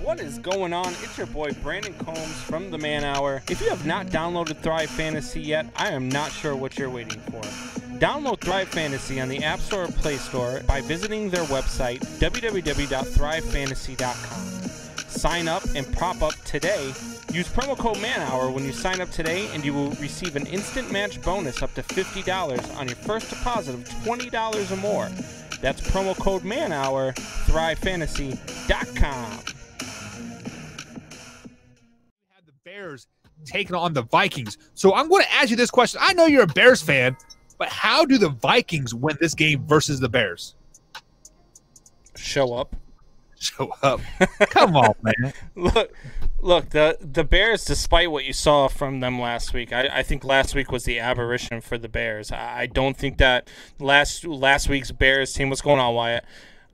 What is going on? It's your boy Brandon Combs from the Man Hour. If you have not downloaded Thrive Fantasy yet, I am not sure what you're waiting for. Download Thrive Fantasy on the App Store or Play Store by visiting their website, www.thrivefantasy.com. Sign up and prop up today. Use promo code MANHOUR when you sign up today, and you will receive an instant match bonus up to $50 on your first deposit of $20 or more. That's promo code MANHOUR, thrivefantasy.com. Had the Bears taking on the Vikings. So I'm going to ask you this question. I know you're a Bears fan, but how do the Vikings win this game versus the Bears? Show up. Show up. Come on, man. Look. The Bears, despite what you saw from them last week, I think last week was the aberration for the Bears. I don't think that last week's Bears team, what's going on, Wyatt?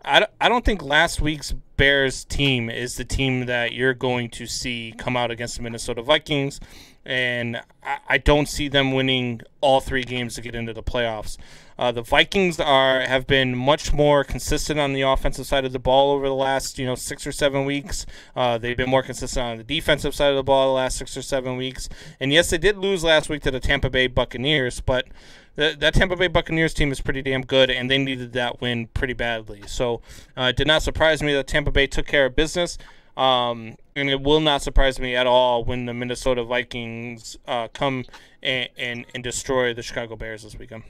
I don't think last week's Bears team is the team that you're going to see come out against the Minnesota Vikings, and I don't see them winning all three games to get into the playoffs. The Vikings have been much more consistent on the offensive side of the ball over the last 6 or 7 weeks. They've been more consistent on the defensive side of the ball the last 6 or 7 weeks. And yes, they did lose last week to the Tampa Bay Buccaneers, but that Tampa Bay Buccaneers team is pretty damn good, and they needed that win pretty badly. So it did not surprise me that Tampa Bay took care of business. And it will not surprise me at all when the Minnesota Vikings come and destroy the Chicago Bears this weekend.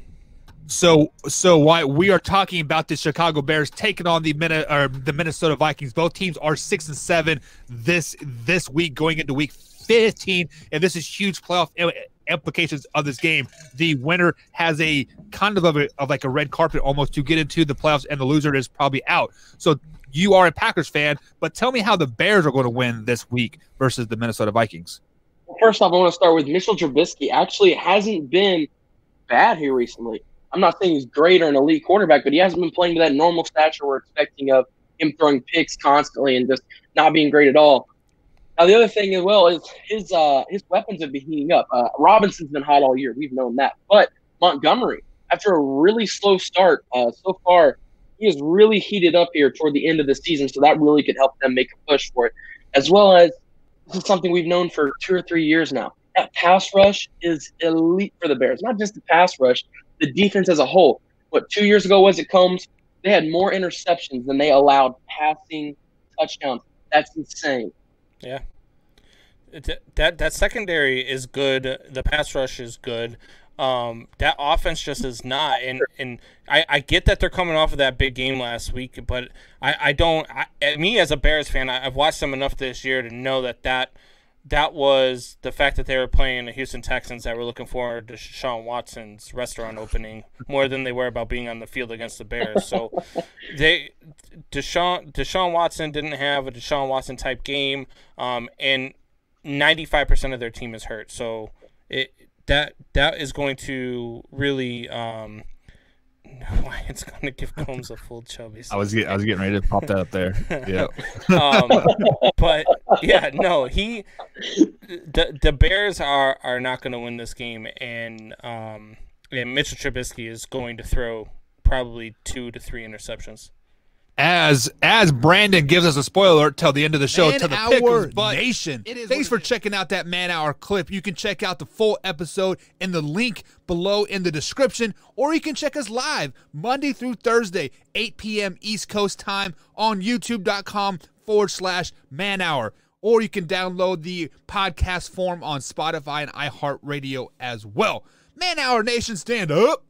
So why we are talking about the Chicago Bears taking on the Minnesota Vikings. Both teams are 6-7 this week, going into week 15, and this is huge playoff implications of this game. The winner has a kind of like a red carpet almost to get into the playoffs, and the loser is probably out. So you are a Packers fan, but tell me how the Bears are going to win this week versus the Minnesota Vikings. Well, first off, I want to start with Mitchell Trubisky. Actually, hasn't been bad here recently. I'm not saying he's great or an elite quarterback, but he hasn't been playing to that normal stature we're expecting of him throwing picks constantly and just not being great at all. Now, the other thing as well is his weapons have been heating up. Robinson's been hot all year. We've known that. But Montgomery, after a really slow start so far, he has really heated up here toward the end of the season, so that really could help them make a push for it. As well as this is something we've known for 2 or 3 years now. That pass rush is elite for the Bears. Not just the pass rush, the defense as a whole. 2 years ago was it, Combs? They had more interceptions than they allowed passing touchdowns. That's insane. Yeah. That secondary is good. The pass rush is good. That offense just is not. And I get that they're coming off of that big game last week, but me as a Bears fan, I've watched them enough this year to know that was the fact that they were playing the Houston Texans that were looking forward to Deshaun Watson's restaurant opening more than they were about being on the field against the Bears. So Deshaun Watson didn't have a Deshaun Watson type game, and 95% of their team is hurt. So that is going to really it's going to give Combs a full chubby. I was getting ready to pop that up there. Yeah. But yeah, no, the Bears are not going to win this game, and Mitchell Trubisky is going to throw probably 2 to 3 interceptions. As Brandon gives us a spoiler alert till the end of the show, to the Pickles Nation. Thanks for checking out that Man Hour clip. You can check out the full episode in the link below in the description, or you can check us live Monday through Thursday, 8 p.m. East Coast time on youtube.com/Man Hour. Or you can download the podcast form on Spotify and iHeartRadio as well. Man Hour Nation, stand up.